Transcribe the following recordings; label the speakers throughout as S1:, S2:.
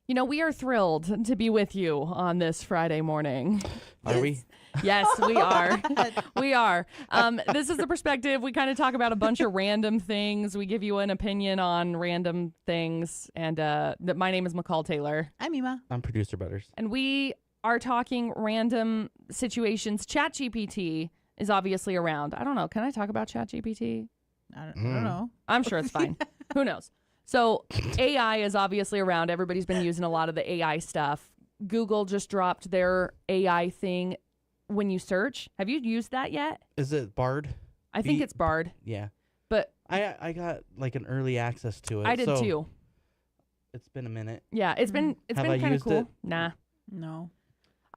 S1: You know, we are thrilled to be with you on this Friday morning.
S2: Are we?
S1: Yes, we are. We are. This is The Perspective. We kind of talk about a bunch of random things. We give you an opinion on random things. And my name is McCall Taylor.
S3: I'm Ema.
S2: I'm producer Butters.
S1: And we are talking random situations. ChatGPT is obviously around. I don't know. Can I talk about ChatGPT?
S3: I don't know.
S1: I'm sure it's fine. Who knows? So AI is obviously around. Everybody's been using a lot of the AI stuff. Google just dropped their AI thing when you search. Have you used that yet?
S2: Is it Bard?
S1: I think it's Bard.
S2: Yeah.
S1: But
S2: I got like an early access to it.
S1: I did too.
S2: It's been a minute.
S1: Yeah, it's been
S2: Have I
S1: kind of
S2: used
S1: cool.
S2: it?
S1: Nah.
S3: No.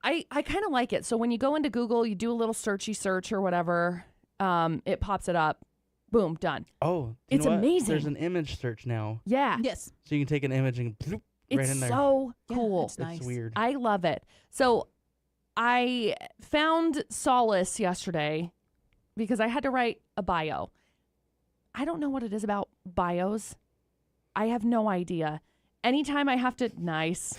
S1: I kind of like it. So when you go into Google, you do a little searchy search or whatever, it pops it up. Boom, done.
S2: Oh,
S1: It's
S2: you know what?
S1: amazing.
S2: There's an image search now.
S1: Yeah.
S3: Yes.
S2: So you can take an image and bloop, right
S1: It's
S2: in there.
S1: so
S3: Yeah,
S1: cool.
S3: it's nice.
S2: It's weird.
S1: I love it. So I found solace yesterday because I had to write a bio. I don't know what it is about bios. I have no idea. Anytime I have to,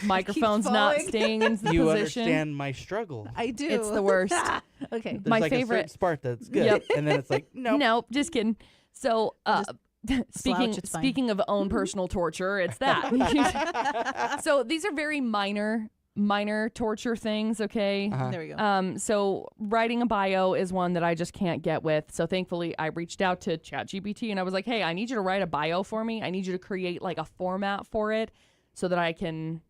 S1: microphone's not
S3: falling.
S1: staying in the
S2: You
S1: position.
S2: understand my struggle.
S3: I do.
S1: It's the worst.
S3: Okay.
S2: There's
S1: my
S2: like
S1: favorite-
S2: a certain part that's good,
S1: Yep.
S2: and then it's like no.
S1: Nope, just kidding. So,
S3: slouch, it's fine.
S1: speaking of own personal torture, it's that. So these are very minor torture things. Okay.
S2: Uh-huh.
S3: There we go.
S1: So writing a bio is one that I just can't get with. So thankfully, I reached out to ChatGPT and I was like, "Hey, I need you to write a bio for me. I need you to create like a format for it so that I can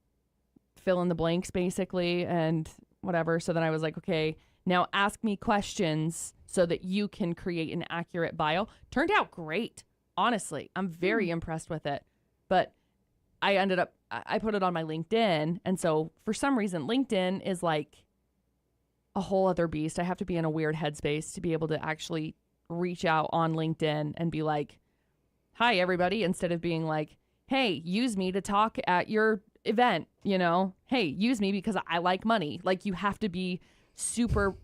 S1: fill in the blanks, basically, and whatever." So then I was like, "Okay, now ask me questions so that you can create an accurate bio." Turned out great. Honestly, I'm very impressed with it. But I put it on my LinkedIn. And so for some reason, LinkedIn is like a whole other beast. I have to be in a weird headspace to be able to actually reach out on LinkedIn and be like, "Hi, everybody," instead of being like, "Hey, use me to talk at your event," you know? "Hey, use me because I like money." Like, you have to be super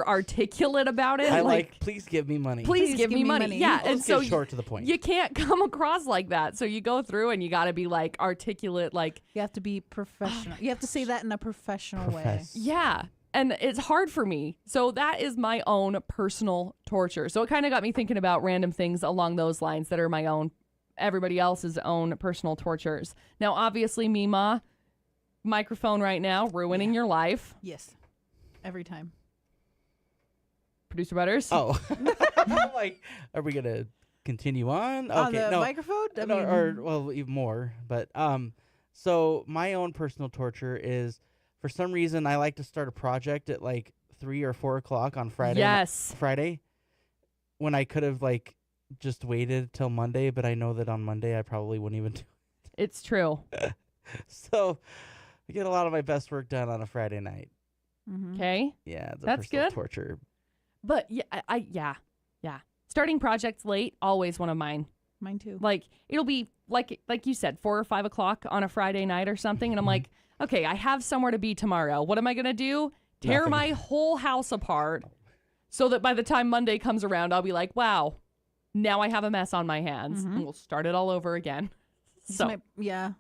S1: articulate about it.
S2: I like, please give me money.
S1: please give me money. Yeah. And
S2: Let's
S1: so
S2: get short to the point.
S1: you can't come across like that. So you go through and you got to be like articulate, like,
S3: You have to be professional. You have to say that in a professional
S2: Profess.
S1: yeah. And it's hard for me. So that is my own personal torture. So it kind of got me thinking about random things along those lines that are my own, everybody else's own personal tortures. Now, obviously, Mima, microphone right now, ruining your life.
S3: way. Yes. Every time.
S1: Producer Butters.
S2: Oh, I'm like, are we gonna continue on?
S3: On
S2: Okay,
S3: the
S2: no,
S3: microphone? I
S2: no,
S3: mean,
S2: or well, even more. But so my own personal torture is, for some reason, I like to start a project at like 3 or 4 o'clock on Friday.
S1: Yes.
S2: Friday, when I could have like just waited till Monday, but I know that on Monday I probably wouldn't even do
S1: It's true.
S2: it. So I get a lot of my best work done on a Friday night.
S3: mhm.
S1: Okay.
S2: Yeah, it's a
S1: That's
S2: personal
S1: good.
S2: torture.
S1: But yeah. Starting projects late, always one of mine.
S3: Mine too.
S1: Like, it'll be like you said, 4 or 5 o'clock on a Friday night or something. And I'm like, okay, I have somewhere to be tomorrow. What am I going to do? Tear
S2: Nothing.
S1: my whole house apart so that by the time Monday comes around, I'll be like, wow, now I have a mess on my hands. And we'll start it all over again. So,
S3: Yeah.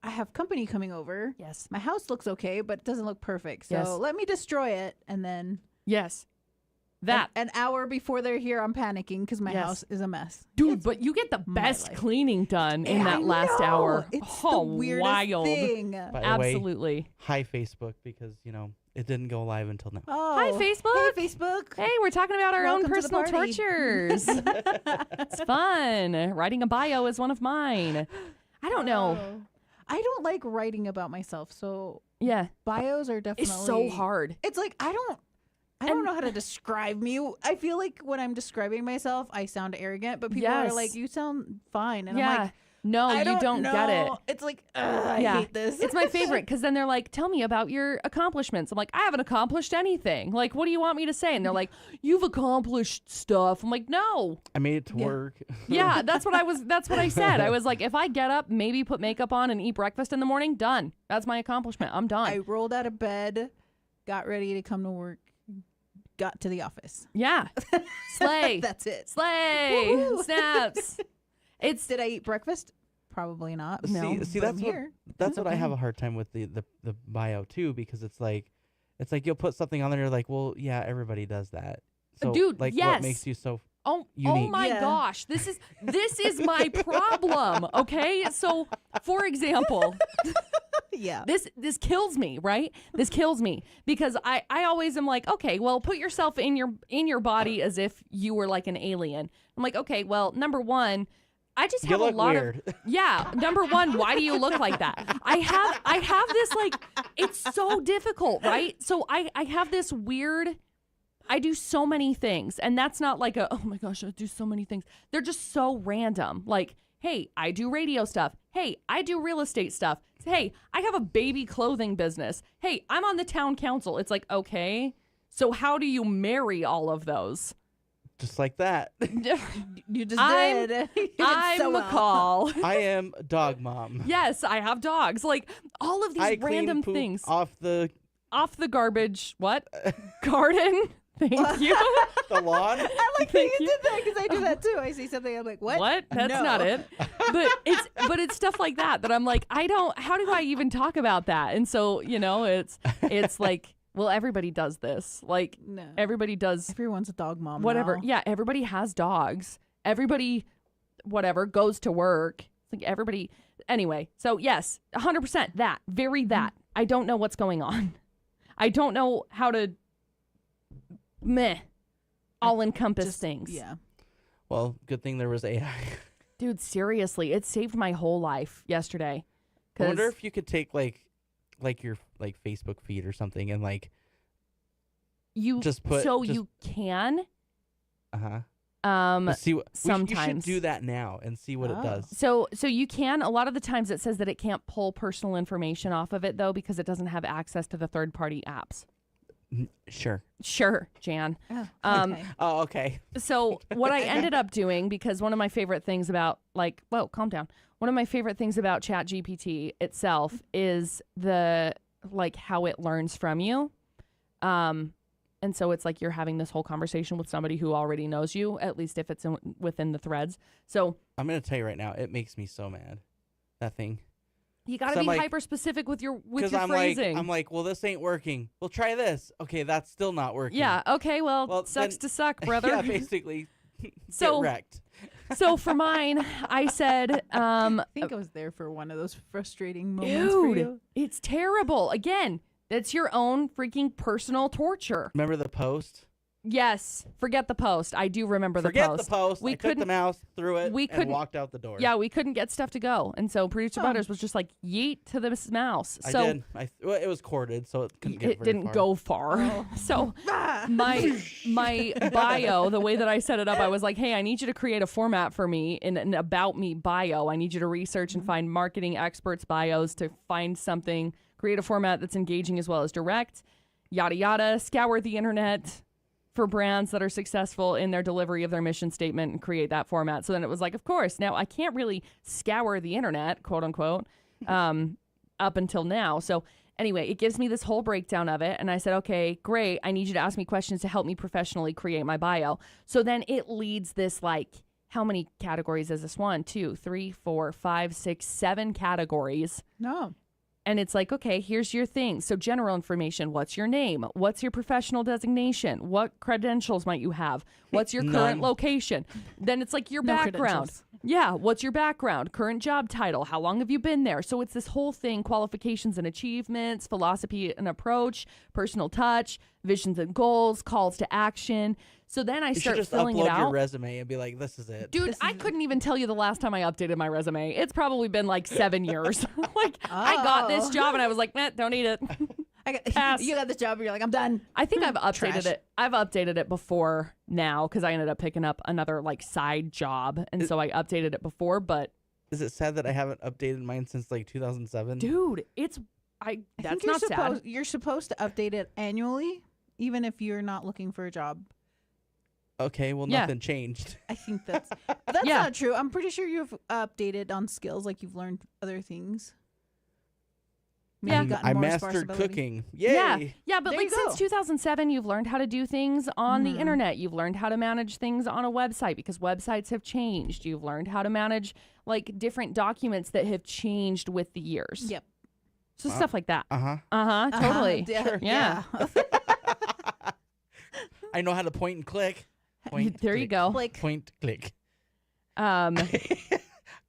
S3: I have company coming over.
S1: yes.
S3: My house looks okay, but it doesn't look perfect. So
S1: Yes.
S3: let me destroy it. And then
S1: Yes. That.
S3: an hour before they're here, I'm panicking because my
S1: Yes.
S3: house is a mess.
S1: Dude, but you get the
S3: my
S1: best
S3: life.
S1: cleaning done in
S3: I
S1: that last
S3: know.
S1: hour.
S3: It's
S1: Oh,
S3: the weirdest
S1: wild.
S3: thing.
S2: By the way,
S1: Absolutely.
S2: hi Facebook, because it didn't go live until now.
S3: Oh,
S1: Hi, Facebook.
S3: Hey, Facebook.
S1: Hey, we're talking about our
S3: Welcome
S1: own
S3: to the
S1: personal
S3: party.
S1: tortures. It's fun. Writing a bio is one of mine. I don't know.
S3: Oh. I don't like writing about myself, so
S1: Yeah.
S3: bios are definitely
S1: It's so hard.
S3: It's like I don't know how to describe me. I feel like when I'm describing myself, I sound arrogant, but people
S1: Yes.
S3: are like, "You sound fine," and
S1: yeah.
S3: I'm like,
S1: no,
S3: I
S1: you don't get it.
S3: know. It's like, I
S1: Yeah.
S3: hate this.
S1: It's my favorite because then they're like, tell me about your accomplishments. I'm like, I haven't accomplished anything. Like, what do you want me to say? And they're like, you've accomplished stuff. I'm like, no.
S2: I made it to
S3: Yeah.
S2: work.
S1: Yeah, that's what I said. I was like, if I get up, maybe put makeup on and eat breakfast in the morning, done. That's my accomplishment. I'm done.
S3: I rolled out of bed, got ready to come to work, got to the office.
S1: Yeah. Slay.
S3: That's it.
S1: Slay.
S3: Woohoo.
S1: Snaps. It's
S3: Did I eat breakfast? Probably not.
S1: No.
S2: See,
S3: but I'm
S2: that's what
S3: here.
S2: that's what I
S3: okay.
S2: have a hard time with the bio too, because it's like you'll put something on there, you're like, well, yeah, everybody does that. So,
S1: Dude,
S2: like,
S1: yes.
S2: what makes you so?
S1: Oh
S2: Unique.
S1: my
S3: Yeah.
S1: gosh. This is my problem. Okay. So for example,
S3: Yeah.
S1: this kills me, right? This kills me because I always am like, okay, well, put yourself in your body as if you were like an alien. I'm like, okay, well, number one, I just
S2: You
S1: have a
S2: look
S1: lot
S2: weird.
S1: of yeah. Number one, why do you look like that? I have this like it's so difficult, right? So I have this weird. I do so many things, and that's not like oh my gosh, I do so many things. They're just so random. Like, hey, I do radio stuff. Hey, I do real estate stuff. Hey, I have a baby clothing business. Hey, I'm on the town council. It's like, okay, so how do you marry all of those?
S2: Just like that.
S3: You just
S1: I'm-
S3: did. You did
S1: I'm
S3: so well.
S1: McCall.
S2: I am dog mom.
S1: Yes, I have dogs. Like all of these
S2: I clean
S1: random
S2: poop
S1: things
S2: off the
S1: off the garbage. What garden? Thank you.
S2: the lawn.
S3: I like that
S1: Thank
S3: you
S1: you.
S3: did that because I do that too. I see something, I'm like, what?
S1: What? That's
S3: No.
S1: not it. But it's stuff like that I'm like, how do I even talk about that? And so, it's like, well, everybody does this. Like
S3: No.
S1: everybody does
S3: Everyone's a dog mom.
S1: whatever.
S3: now.
S1: Yeah, everybody has dogs. Everybody whatever goes to work. It's like everybody anyway. So yes, 100% that. Very that. I don't know what's going on. I don't know how to all encompass
S3: Just-
S1: things.
S3: Yeah.
S2: Well, good thing there was AI.
S1: Dude, seriously, it saved my whole life yesterday.
S2: I wonder
S1: 'Cause
S2: if you could take like your like Facebook feed or something and like
S1: you
S2: just put-
S1: you can
S2: see what you should
S1: sometimes.
S2: do that now and see what it
S3: Oh.
S2: does.
S1: so you can. A lot of the times it says that it can't pull personal information off of it though because it doesn't have access to the third party apps.
S2: Sure.
S1: Sure, Jan.
S3: Oh,
S1: Um,
S3: okay.
S2: Oh, okay.
S1: So what I ended up doing, because one of my favorite things about whoa, calm down. One of my favorite things about ChatGPT itself is the how it learns from you. And so it's like you're having this whole conversation with somebody who already knows you, at least if it's within the threads. So
S2: I'm gonna tell you right now, it makes me so mad. That thing.
S1: you got to
S2: So I'm
S1: be
S2: like-
S1: hyper specific with your
S2: Because
S1: phrasing.
S2: I'm like, well, this ain't working. Well, try this. Okay, that's still not working.
S1: Yeah. Okay. Well,
S2: Well,
S1: sucks
S2: then-
S1: to suck, brother.
S2: yeah, basically.
S1: So-
S2: get wrecked.
S1: So for mine, I said,
S3: I think I was there for one of those frustrating moments for
S1: dude,
S3: you.
S1: it's terrible. Again, that's your own freaking personal torture.
S2: Remember the post?
S1: Yes. Forget the post. I do remember
S2: Forget
S1: the post.
S2: the post.
S1: We
S2: I took the
S1: couldn't-
S2: mouse, threw it,
S1: we
S2: and
S1: couldn't-
S2: walked out the door.
S1: Yeah, we couldn't get stuff to go. And so producer
S3: Oh.
S1: Butters was just like, yeet to this mouse.
S2: I
S1: So
S2: did. Well, it was corded, so it couldn't get
S1: it
S2: very
S1: didn't
S2: far.
S1: go far.
S3: Oh.
S1: So
S3: Ah!
S1: my bio, the way that I set it up, I was like, hey, I need you to create a format for me in an about me bio. I need you to research and find marketing experts bios to find something, create a format that's engaging as well as direct, yada yada, scour the internet for brands that are successful in their delivery of their mission statement and create that format. So then it was like, of course, now I can't really scour the internet, quote unquote, up until now. So anyway, it gives me this whole breakdown of it. And I said, okay, great. I need you to ask me questions to help me professionally create my bio. So then it leads this how many categories is this? 1, 2, 3, 4, 5, 6, 7 categories.
S3: No.
S1: And it's like, okay, here's your thing. So general information, what's your name? What's your professional designation? What credentials might you have? What's your current
S2: None.
S1: location? Then it's like your
S3: No
S1: background.
S3: credentials.
S1: Yeah, what's your background? Current job title? How long have you been there? So it's this whole thing, qualifications and achievements, philosophy and approach, personal touch, visions and goals, calls to action. So then I
S2: You should
S1: start
S2: just
S1: filling it
S2: upload your
S1: out.
S2: resume and be like, "This is it."
S1: Dude, I couldn't even tell you the last time I updated my resume. It's probably been 7 years. I got this
S3: Oh.
S1: job and I was like, don't need it. Pass.
S3: You got this job and you're like, I'm done.
S1: I think I've updated
S3: Trash.
S1: it. I've updated it before now because I ended up picking up another side job. And so I updated it before. But
S2: Is it sad that I haven't updated mine since 2007?
S1: dude, that's
S3: I
S1: not
S3: think
S1: sad.
S3: you're supposed to update it annually, even if you're not looking for a job.
S2: Okay, well,
S1: Yeah.
S2: nothing changed.
S3: I think that's
S1: Yeah.
S3: not true. I'm pretty sure you've updated on skills, like you've learned other things. Maybe
S1: Yeah.
S3: gotten
S2: I
S3: more
S2: mastered
S3: responsibility.
S2: cooking. Yay!
S1: Yeah, but
S3: There
S1: like
S3: you
S1: since
S3: go.
S1: 2007, you've learned how to do things on the
S3: Mhm.
S1: internet. You've learned how to manage things on a website because websites have changed. You've learned how to manage like different documents that have changed with the years.
S3: Yep.
S1: So
S2: Wow.
S1: stuff like that.
S2: Uh-huh.
S1: Totally.
S2: Sure.
S1: Yeah.
S2: I know how to point and click. Point,
S1: There you
S2: click.
S1: go.
S3: Like,
S2: Point, click.
S1: Um,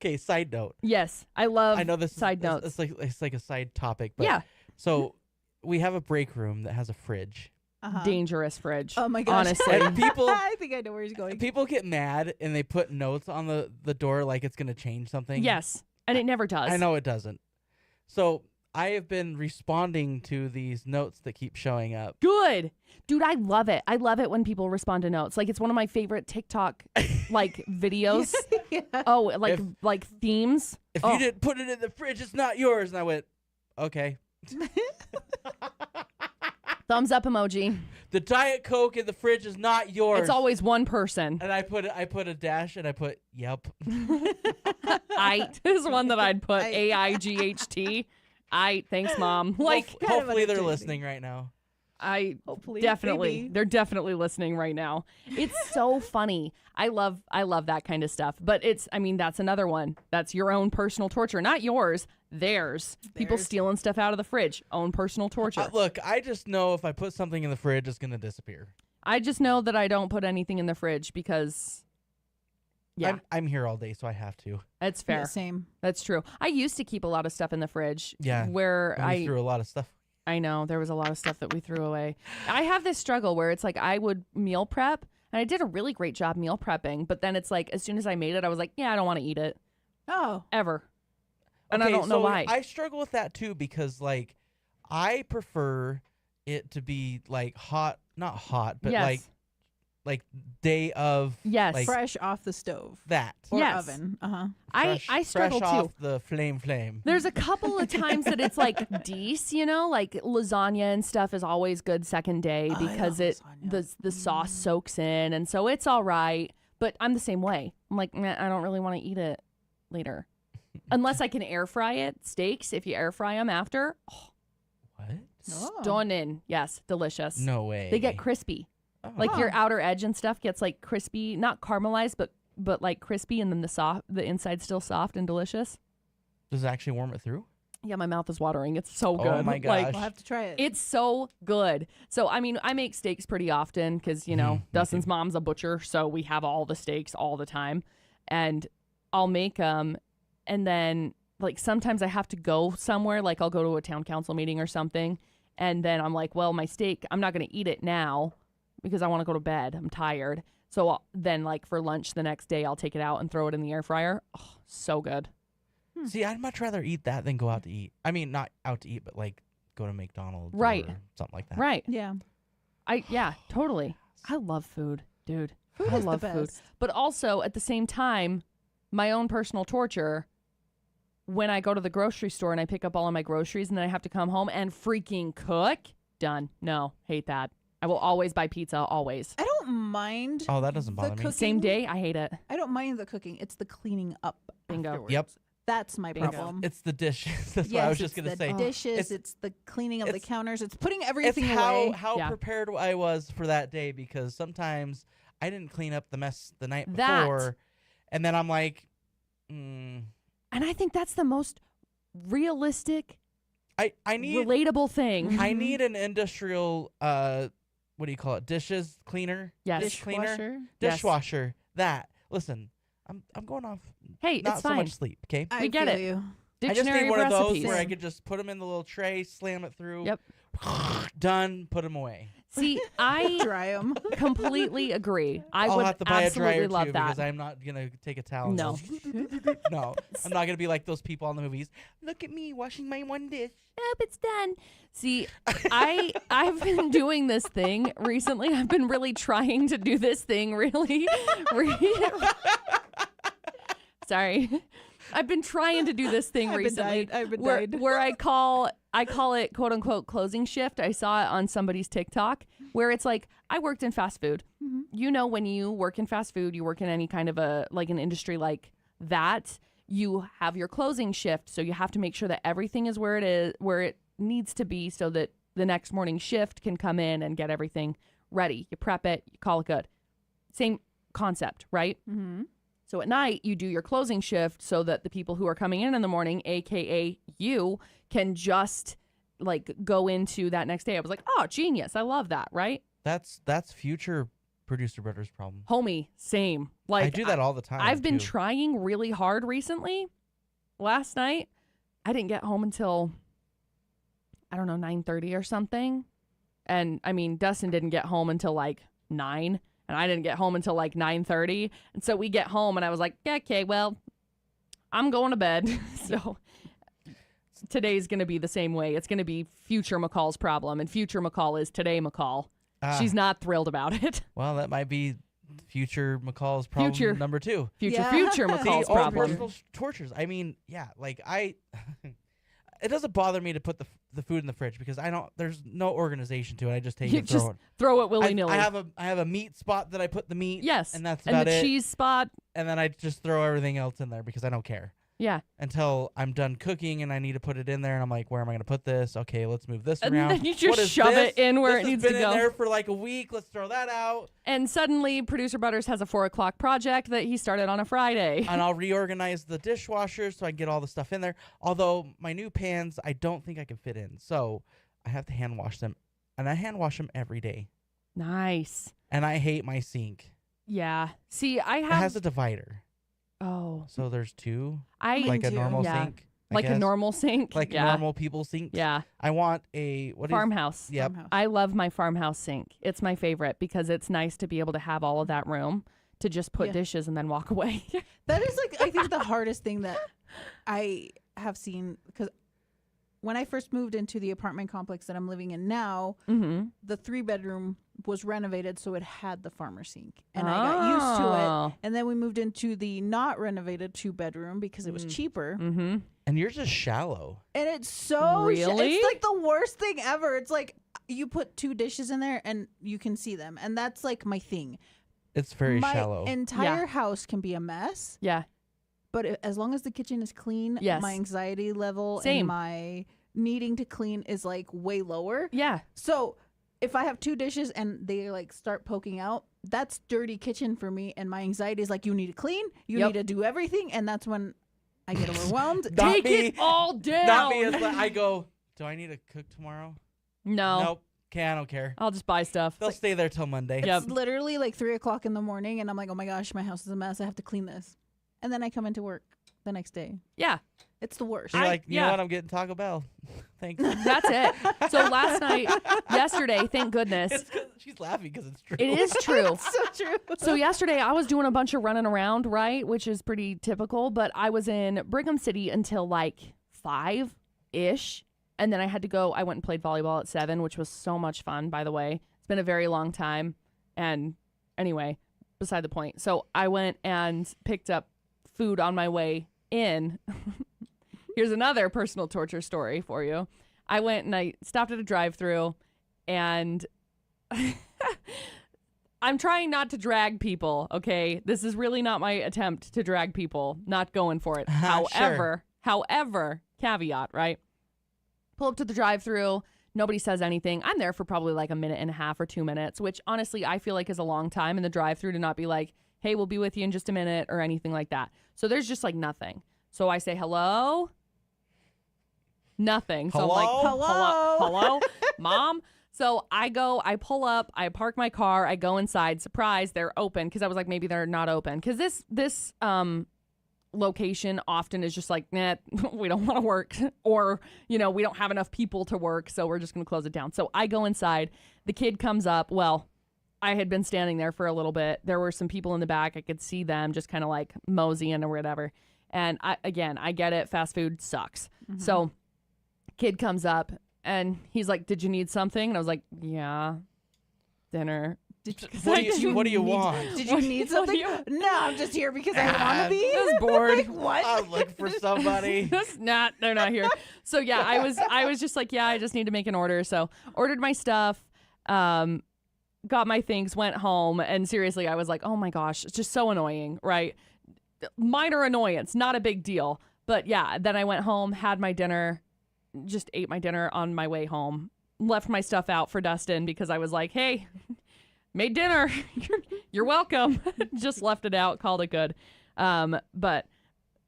S2: Okay, side note.
S1: yes, I love
S2: I know this
S1: side
S2: is,
S1: notes.
S2: it's like a side topic, but
S1: Yeah,
S2: so we have a break room that has a fridge.
S1: dangerous fridge.
S3: Oh my gosh.
S1: Honestly.
S2: And people
S3: I think I know where he's going.
S2: people get mad and they put notes on the door like it's gonna change something.
S1: Yes, and it never does.
S2: I know it doesn't. So I have been responding to these notes that keep showing up.
S1: Good. Dude, I love it. I love it when people respond to notes. Like it's one of my favorite TikTok like videos.
S3: Yeah.
S1: Oh, like
S2: If-
S1: like themes.
S2: If
S1: Oh.
S2: you didn't put it in the fridge, it's not yours. And I went, okay.
S1: Thumbs up emoji.
S2: The Diet Coke in the fridge is not yours.
S1: It's always one person.
S2: And I put a dash and I put yep.
S1: Ait is one that I'd put.
S3: Ait.
S1: AIGHT. Ait. Thanks, Mom. Like
S3: kind of
S2: Hopefully they're
S3: entertaining.
S2: listening right now.
S1: I
S3: Hopefully.
S1: definitely
S3: maybe.
S1: they're definitely listening right now. It's so funny. I love that kind of stuff. But that's another one. That's your own personal torture, not yours. Theirs. People
S3: Theirs.
S1: stealing stuff out of the fridge. Own personal torture.
S2: Look, I just know if I put something in the fridge, it's gonna disappear.
S1: I just know that I don't put anything in the fridge because yeah,
S2: I'm here all day, so I have to.
S1: that's
S3: Yeah,
S1: fair.
S3: same.
S1: That's true. I used to keep a lot of stuff in the fridge.
S2: Yeah,
S1: Where
S2: And we threw a lot of stuff.
S1: I know there was a lot of stuff that we threw away. I have this struggle where it's like I would meal prep and I did a really great job meal prepping, but then it's like as soon as I made it, I was like, yeah, I don't want to eat it
S3: Oh.
S1: ever. And I
S2: Okay,
S1: don't know
S2: so
S1: why.
S2: I struggle with that too because like I prefer it to be like hot, not hot, but
S1: yes.
S2: like day of
S1: Yes.
S2: like
S3: Fresh off the stove
S2: that.
S3: or
S1: Yes.
S3: oven. Uh-huh.
S1: I struggle
S2: fresh
S1: too.
S2: off the flame.
S1: There's a couple of times that it's like dece, like lasagna and stuff is always good second day
S3: Oh, I
S1: because
S3: love
S1: it
S3: lasagna.
S1: the sauce soaks in and so it's all right. But I'm the same way. I'm like, nah, I don't really want to eat it later. Unless I can air fry it. Steaks, if you air fry them after,
S2: What?
S3: Oh.
S1: stunning. Yes, delicious.
S2: No way.
S1: They get crispy.
S2: Oh.
S1: Like your
S3: Huh.
S1: outer edge and stuff gets like crispy, not caramelized, but like crispy, and then the inside's still soft and delicious.
S2: Does it actually warm it through?
S1: Yeah, my mouth is watering. It's so
S2: Oh
S1: good.
S2: my
S1: Like,
S2: gosh.
S3: We'll have to try it.
S1: it's so good. So, I mean, I make steaks pretty often because,
S2: Me
S1: Dustin's
S2: too.
S1: mom's a butcher. So we have all the steaks all the time. And I'll make them. And then, like, sometimes I have to go somewhere. Like, I'll go to a town council meeting or something. And then I'm like, well, my steak, I'm not going to eat it now because I want to go to bed. I'm tired. So then, like, for lunch the next day, I'll take it out and throw it in the air fryer. Oh, so good.
S2: See, I'd much rather eat that than go out to eat. I mean, not out to eat, but like go to McDonald's
S1: Right.
S2: or something like that.
S1: Right.
S3: yeah.
S1: Yeah, totally. I love food, dude.
S3: Food
S1: I
S3: is
S1: love
S3: the
S1: food.
S3: best.
S1: But also at the same time, my own personal torture when I go to the grocery store and I pick up all of my groceries and then I have to come home and freaking cook. Done. No, hate that. I will always buy pizza, always.
S3: I don't mind.
S2: Oh, that doesn't
S3: the
S2: bother me.
S3: cooking.
S1: Same day, I hate it.
S3: I don't mind the cooking. It's the cleaning up.
S1: Bingo.
S3: Afterwards.
S2: Yep.
S3: That's my
S1: Bingo.
S3: problem.
S2: It's the dishes. That's
S3: yes,
S2: what I was just
S3: it's
S2: gonna
S3: the
S2: say.
S3: dishes.
S2: It's-
S3: It's the cleaning of the
S2: it's-
S3: counters. It's putting
S2: It's
S3: everything
S2: how
S3: away.
S2: how
S1: Yeah.
S2: prepared I was for that day because sometimes I didn't clean up the mess the night
S1: That.
S2: before, and then I'm like,
S1: And I think that's the most realistic,
S2: I need
S1: relatable thing.
S2: I need an industrial what do you call it? Dishes cleaner.
S1: Yes.
S2: Dish cleaner.
S3: Dishwasher.
S1: Yes.
S2: Dishwasher. That. Listen, I'm going off
S1: Hey,
S2: not
S1: it's
S2: so
S1: fine.
S2: much sleep. Okay.
S3: I
S1: We get
S3: feel
S1: it.
S3: You.
S2: I just
S1: Dictionary
S2: need one of those
S1: recipes.
S2: where I could just put them in the little tray, slam it through.
S1: Yep.
S2: Done. Put them away.
S1: See, I
S3: Dry them.
S1: completely agree. I
S2: I'll
S1: would
S2: have to buy a
S1: absolutely
S2: dryer
S1: love
S2: too
S1: that.
S2: because I'm not gonna take a towel. and
S1: No.
S2: go, no, I'm not gonna be like those people in the movies. Look at me washing my one dish.
S1: Nope, it's done. See, I've been doing this thing recently. I've been really trying to do this thing really. Sorry. I've been trying to do this thing
S3: I've been
S1: recently
S3: died. I've been
S1: where,
S3: died.
S1: where I call it quote unquote closing shift. I saw it on somebody's TikTok where it's like I worked in fast food.
S3: Mhm.
S1: You know, when you work in fast food, you work in any kind of a like an industry like that, you have your closing shift, so you have to make sure that everything is where it needs to be so that the next morning shift can come in and get everything ready. You prep it, you call it good. Same concept, right?
S3: Mm-hmm.
S1: So at night, you do your closing shift so that the people who are coming in the morning, AKA you, can just like go into that next day. I was like, oh, genius. I love that, right?
S2: That's future producer brother's problem.
S1: Homie, same. Like
S2: I do that all the time.
S1: I've been
S2: too.
S1: trying really hard recently. Last night, I didn't get home until, I don't know, 9:30 or something. And I mean, Dustin didn't get home until like 9, and I didn't get home until like 9:30. And so we get home and I was like, yeah, okay, well, I'm going to bed. So today's going to be the same way. It's going to be future McCall's problem, and future McCall is today McCall. She's not thrilled about it.
S2: Well, that might be future McCall's problem number 2.
S1: Future McCall's
S2: See,
S1: problem.
S2: personal tortures. I mean, yeah, like it doesn't bother me to put the food in the fridge because there's no organization to it. I just take
S1: You
S2: it and throw
S1: just
S2: it.
S1: throw it willy-nilly.
S2: I have a meat spot that I put the meat.
S1: Yes.
S2: And that's
S1: and
S2: about
S1: the
S2: it.
S1: cheese spot.
S2: And then I just throw everything else in there because I don't care.
S1: Yeah.
S2: Until I'm done cooking and I need to put it in there, and I'm like, where am I going to put this? Okay, let's move this
S1: And
S2: around.
S1: then you
S2: What
S1: just
S2: is
S1: shove
S2: this?
S1: it in where
S2: This
S1: it
S2: has
S1: needs
S2: been
S1: to
S2: in
S1: go.
S2: there for like a week. Let's throw that out.
S1: And suddenly, Producer Butters has a 4:00 project that he started on a Friday.
S2: And I'll reorganize the dishwasher so I can get all the stuff in there. Although my new pans, I don't think I can fit in. So I have to hand wash them. And I hand wash them every day.
S1: Nice.
S2: And I hate my sink.
S1: Yeah. See, I
S2: It
S1: have.
S2: has a divider.
S1: Oh.
S2: So there's 2.
S1: I
S2: Like a
S3: too.
S2: normal
S1: Yeah.
S2: sink. I
S1: like a
S2: guess.
S1: normal sink.
S2: Like
S1: yeah.
S2: normal people sinks.
S1: Yeah.
S2: I want a
S1: Farmhouse.
S2: Yep.
S3: Farmhouse.
S1: I love my farmhouse sink. It's my favorite because it's nice to be able to have all of that room to just put
S3: Yeah.
S1: dishes and then walk away.
S3: That is like I think the hardest thing that I have seen, because when I first moved into the apartment complex that I'm living in now,
S1: Mm-hmm.
S3: the 3-bedroom was renovated so it had the farmer sink, and I got used to it. And then we moved into the not renovated 2-bedroom because it was cheaper,
S1: Mm-hmm.
S2: And yours is shallow.
S3: and it's so
S1: Really?
S3: it's like the worst thing ever. It's like you put 2 dishes in there and you can see them, and that's like my thing.
S2: It's very
S3: My
S2: shallow.
S3: entire house can be a mess,
S1: Yeah.
S3: but as long as the kitchen is clean,
S1: Yes.
S3: my anxiety level
S1: Same.
S3: and my needing to clean is like way lower.
S1: Yeah.
S3: So if I have 2 dishes and they like start poking out, that's dirty kitchen for me, and my anxiety is like, you need to clean, you
S1: Yep.
S3: need to do everything, and that's when I get overwhelmed.
S2: Not
S1: Take
S2: me.
S1: it all down.
S2: Not me. It's like, I go, do I need to cook tomorrow?
S1: No.
S2: Nope. Okay, I don't care.
S1: I'll just buy stuff.
S2: They'll stay there till Monday.
S1: Yep.
S3: It's literally like 3:00 in the morning, and I'm like, oh my gosh, my house is a mess. I have to clean this, and then I come into work the next day.
S1: Yeah.
S3: It's the worst.
S2: You're like, you know
S1: yeah.
S2: what? I'm getting Taco Bell. Thanks.
S1: That's it. So last night, yesterday, thank goodness.
S2: It's 'cause she's laughing because it's true.
S1: It is true.
S3: so true.
S1: So yesterday I was doing a bunch of running around, right, which is pretty typical, but I was in Brigham City until like 5-ish, and then I had to go. I went and played volleyball at 7, which was so much fun, by the way. It's been a very long time, and anyway, beside the point. So I went and picked up food on my way in. Here's another personal torture story for you. I went and I stopped at a drive-thru, and I'm trying not to drag people, okay? This is really not my attempt to drag people. Not going for it. However, caveat, right? Pull up to the drive-thru. Nobody says anything. I'm there for probably like a minute and a half or 2 minutes, which honestly I feel like is a long time in the drive-thru to not be like, hey, we'll be with you in just a minute or anything like that. So there's just like nothing. So I say, hello? Nothing. So I'm like,
S3: Hello?
S1: hello, mom? So I pull up, I park my car, I go inside. Surprise, they're open, because I was like, maybe they're not open. Because this location often is just like, nah, we don't want to work, or, we don't have enough people to work, so we're just going to close it down. So I go inside. The kid comes up. Well, I had been standing there for a little bit. There were some people in the back. I could see them just kind of like moseying or whatever. And I get it. Fast food sucks.
S3: Mm-hmm.
S1: So kid comes up and he's like, did you need something? And I was like, yeah, dinner.
S2: What do you want?
S3: Did you need
S1: What do
S3: something? No, I'm just here because I want to be.
S1: I was bored.
S3: Like, what?
S2: I'll look for somebody.
S1: They're not here. So yeah, I was just like, yeah, I just need to make an order. So ordered my stuff, got my things, went home, and seriously, I was like, oh my gosh, it's just so annoying, right? minor annoyance, not a big deal. But yeah, then I went home, had my dinner, just ate my dinner on my way home, left my stuff out for Dustin because I was like, hey, made dinner. You're welcome. Just left it out, called it good. But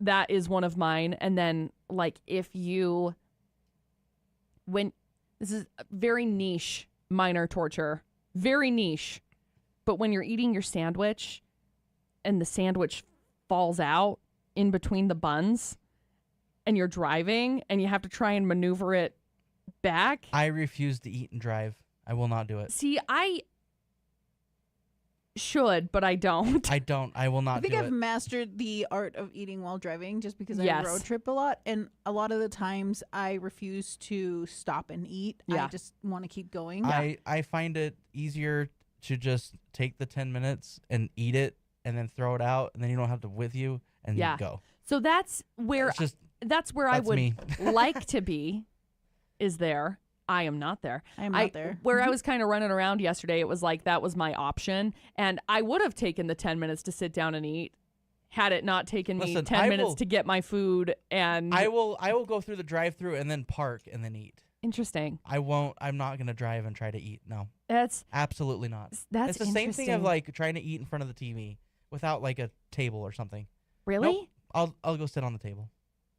S1: that is one of mine. And then like this is very niche, minor torture, very niche. But when you're eating your sandwich and the sandwich falls out in between the buns and you're driving and you have to try and maneuver it back.
S2: I refuse to eat and drive. I will not do it.
S1: See, I should, but I don't.
S2: I will not
S3: I think
S2: do
S3: I've
S2: it.
S3: mastered the art of eating while driving just because
S1: Yes.
S3: I road trip a lot. And a lot of the times I refuse to stop and eat.
S1: Yeah.
S3: I just want to keep going.
S2: I find it easier to just take the 10 minutes and eat it and then throw it out, and then you don't have to with you and
S1: Yeah.
S2: go.
S1: So that's where
S2: It's just
S1: I
S2: that's
S1: would
S2: me.
S1: like to be is there. I am not there.
S3: I am not there.
S1: Where I was kind of running around yesterday, it was like that was my option. And I would have taken the 10 minutes to sit down and eat had it not taken me
S2: Listen,
S1: 10
S2: I
S1: minutes
S2: will-
S1: to get my food. And
S2: I will go through the drive-through and then park and then eat.
S1: interesting.
S2: I'm not going to drive and try to eat. No.
S1: That's
S2: Absolutely not.
S1: that's
S2: It's the same thing of
S1: interesting.
S2: like trying to eat in front of the TV without like a table or something.
S1: Really?
S2: Nope. I'll go sit on the table.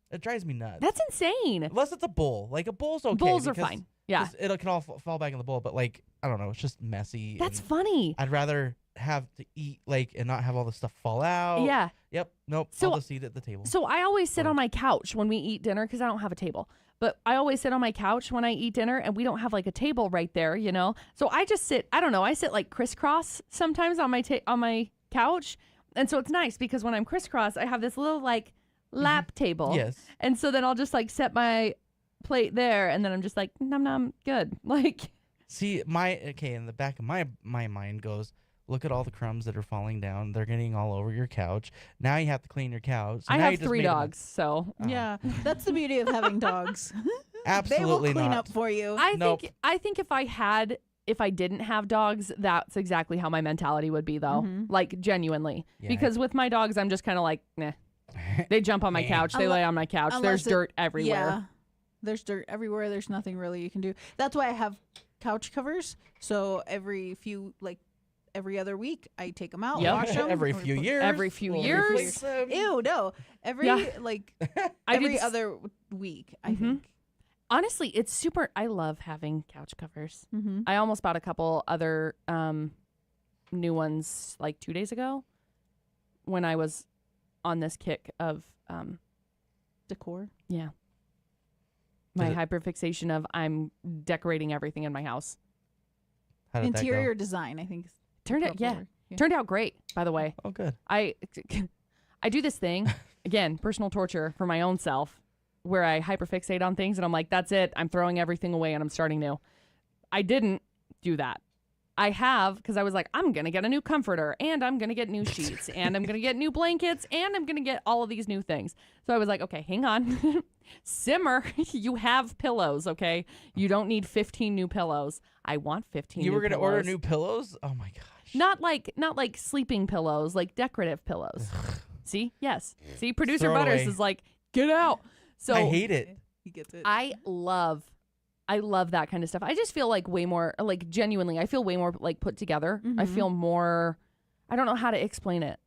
S2: It drives me nuts.
S1: That's insane.
S2: Unless it's a bowl. Like a bowl's okay.
S1: Bowls are
S2: because-
S1: fine. Yeah.
S2: 'cause it can all fall back in the bowl, but like I don't know, it's just messy.
S1: That's
S2: and
S1: funny.
S2: I'd rather have to eat like and not have all the stuff fall out.
S1: Yeah.
S2: Yep. Nope.
S1: So-
S2: I'll just eat at the table.
S1: So I always sit
S2: Or-
S1: on my couch when we eat dinner because I don't have a table. But I always sit on my couch when I eat dinner, and we don't have like a table right there, you know. So I just sit. I don't know. I sit like crisscross sometimes on my on my couch, and so it's nice because when I'm crisscross, I have this little like lap table.
S2: Yes.
S1: And so then I'll just like set my plate there, and then I'm just like nom nom good. Like
S2: See, in the back of my mind goes, look at all the crumbs that are falling down. They're getting all over your couch. Now you have to clean your couch. So
S1: I
S2: now
S1: have
S2: you just
S1: 3
S2: made a-
S1: dogs, so
S2: Oh.
S3: Yeah, that's the beauty of having dogs.
S2: Absolutely
S3: they will clean
S2: not.
S3: up for you.
S2: Nope.
S1: I think if I didn't have dogs, that's exactly how my mentality would be though.
S3: Mhm.
S1: Like genuinely.
S2: Yeah.
S1: Because with my dogs I'm just kind of like, nah. They jump on my
S2: Yeah.
S1: couch, they
S3: Unle-
S1: lay on my couch. There's
S3: unless it-
S1: dirt everywhere.
S3: Yeah, there's dirt everywhere. There's nothing really you can do. That's why I have couch covers. So every other week, I take them out,
S1: Yep.
S3: wash them.
S2: Every few years.
S1: Every few
S2: we'll
S1: years.
S2: replace them.
S3: Ew, no. Every
S1: Yeah. I do
S3: every
S1: this-
S3: other week, I
S1: Mhm.
S3: think.
S1: Honestly, it's super I love having couch covers.
S3: Mm-hmm.
S1: I almost bought a couple other new ones like 2 days ago when I was on this kick of
S3: Decor.
S1: yeah. My
S2: Did
S1: hyperfixation of I'm decorating everything in my house.
S2: How did that
S3: Interior design, I think. Is
S1: Turned
S3: the
S1: out yeah.
S3: proper-
S1: Turned out great, by the way.
S2: go? Oh, good.
S1: I do this thing again, personal torture for my own self, where I hyperfixate on things and I'm like, that's it. I'm throwing everything away and I'm starting new. I didn't do that. I have because I was like, I'm gonna get a new comforter and I'm gonna get new sheets and I'm gonna get new blankets and I'm gonna get all of these new things. So I was like, okay, hang on, simmer. You have pillows, okay? You don't need 15 new pillows. I want 15.
S2: You
S1: new
S2: were gonna order
S1: pillows.
S2: new pillows? Oh my gosh.
S1: Not like sleeping pillows, like decorative pillows. See? Yes. See, producer
S2: Throw it
S1: Butters
S2: away.
S1: is like, get out. So
S2: I hate it.
S3: He gets it.
S1: I love that kind of stuff. I just feel like way more like genuinely, I feel way more like put together. I
S3: Mhm.
S1: feel more I don't know how to explain it.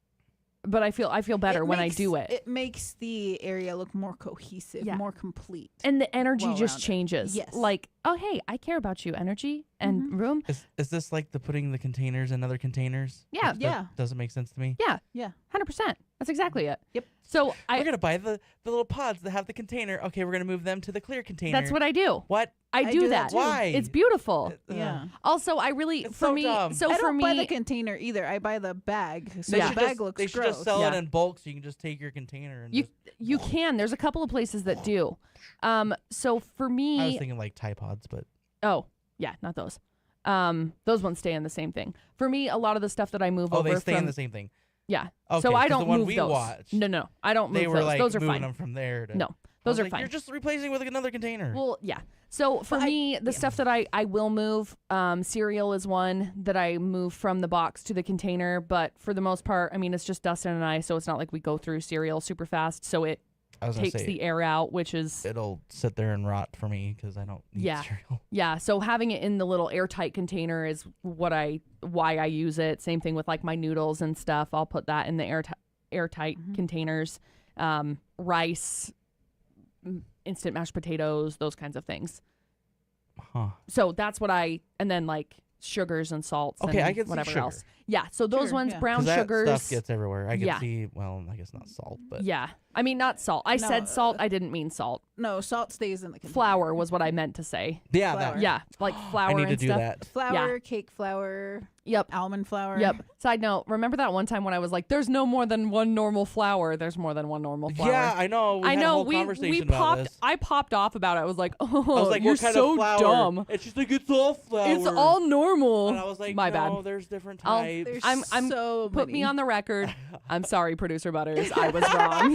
S1: But I feel better when I do it.
S3: It makes the area look more cohesive,
S1: Yeah.
S3: more complete.
S1: And the energy just
S3: well-rounded.
S1: changes.
S3: Yes.
S1: Like, oh hey, I care about you, energy and
S3: Mhm.
S1: room.
S2: Is this like the putting the containers in other containers?
S1: Yeah.
S3: Yeah.
S2: Doesn't make sense to me.
S1: Yeah.
S3: Yeah.
S1: 100%. That's exactly it.
S3: Yep.
S1: So
S2: We're gonna buy the little pods that have the container. Okay, we're gonna move them to the clear container.
S1: that's what I do.
S2: What?
S1: I do
S3: do
S1: that.
S3: that too.
S2: Why?
S1: It's beautiful.
S3: Yeah.
S1: Also, I really
S2: It's
S1: for
S2: so
S1: me
S2: dumb.
S1: so
S3: I
S1: for
S3: don't
S1: me
S3: buy the container either. I buy the bag. So
S2: They
S1: Yeah.
S3: the
S2: should
S3: bag
S2: just,
S3: looks
S2: they should
S3: gross.
S2: just sell it
S1: Yeah.
S2: in bulk, so you can just take your container and.
S1: you can. There's a couple of places that do. So for
S2: I was
S1: me,
S2: thinking like Tide Pods, but
S1: oh yeah, not those. Those ones stay in the same thing. For me, a lot of the stuff that I move
S2: oh,
S1: over
S2: they stay
S1: from
S2: in the same thing.
S1: yeah.
S2: Okay,
S1: so I
S2: 'cause
S1: don't
S2: the one
S1: move
S2: we
S1: those.
S2: watched,
S1: No, I don't move
S2: They were
S1: those.
S2: like
S1: Those are
S2: moving
S1: fine.
S2: them from there. To,
S1: No. Those are
S2: like,
S1: fine.
S2: You're just replacing with another container.
S1: Well, yeah. So for me, the stuff that I will move, cereal is one that I move from the box to the container. But for the most part, I mean, it's just Dustin and I, so it's not like we go through cereal super fast. So it
S2: I was gonna
S1: takes
S2: say,
S1: the air out, which is
S2: it'll sit there and rot for me because I don't need cereal.
S1: yeah. So having it in the little airtight container is why I use it. Same thing with like my noodles and stuff. I'll put that in the airtight containers. Rice, instant mashed potatoes, those kinds of things.
S2: Huh.
S1: So that's what and then like sugars and salts
S2: Okay,
S1: and
S2: I can see
S1: whatever
S2: sugar.
S1: else. Yeah, so those
S3: Sugar,
S1: ones,
S3: yeah.
S1: brown
S2: 'Cause that
S1: sugars.
S2: stuff gets everywhere. I can
S1: Yeah.
S2: see. Well, I guess not salt, but
S1: Yeah. I mean, not salt. I
S3: No,
S1: said salt. I didn't mean salt.
S3: No, salt stays in the container.
S1: Flour was what I meant to say.
S2: yeah,
S3: Flour.
S2: that.
S1: Yeah, like flour
S2: I need
S1: and
S2: to do
S1: stuff.
S2: that.
S3: Flour, cake flour,
S1: Yep.
S3: almond flour.
S1: Yep. Side note, remember that one time when I was like, there's no more than one normal flour. There's more than one normal flour.
S2: Yeah, I know. We
S1: I
S2: had a
S1: know.
S2: whole
S1: We
S2: conversation about
S1: popped.
S2: this.
S1: I popped off about it. I was like, oh,
S2: I was like,
S1: you're
S2: what kind
S1: so
S2: of flour?
S1: dumb.
S2: And she's like, it's all flour.
S1: It's all normal.
S2: And I was like,
S1: My
S2: no,
S1: bad.
S2: there's different
S1: I'll-
S2: types.
S3: There's
S1: I'm
S3: so
S1: Put
S3: many.
S1: me on the record. I'm sorry, producer Butters. I was wrong.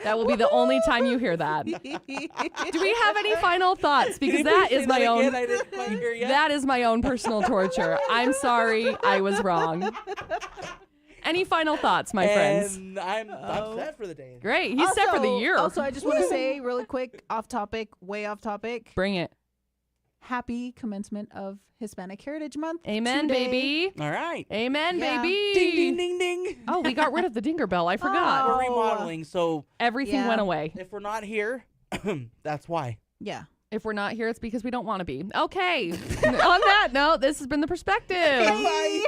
S1: That will be the only time you hear that. Do we have any final thoughts?
S2: Can
S1: Because
S2: you
S1: that
S2: please
S1: is
S2: say
S1: my
S2: that
S1: own.
S2: again? I didn't quite hear you.
S1: That is my own personal torture. I'm sorry. I was wrong. Any final thoughts, my friends?
S2: And I'm set for the day.
S1: Great. He's set for the year.
S3: Also, I just want to say really quick, off topic, way off topic.
S1: Bring it.
S3: Happy commencement of Hispanic Heritage Month.
S1: Amen,
S3: today.
S1: baby.
S2: All right.
S1: Amen,
S3: Yeah.
S1: baby.
S2: Ding, ding, ding, ding.
S1: Oh, we got rid of the dinger bell. I forgot.
S3: Oh.
S2: We're remodeling, so
S1: Everything
S3: Yeah.
S1: went away.
S2: if we're not here, that's why.
S3: Yeah.
S1: If we're not here, it's because we don't want to be. Okay. On that note, this has been The Perspective.
S2: Bye.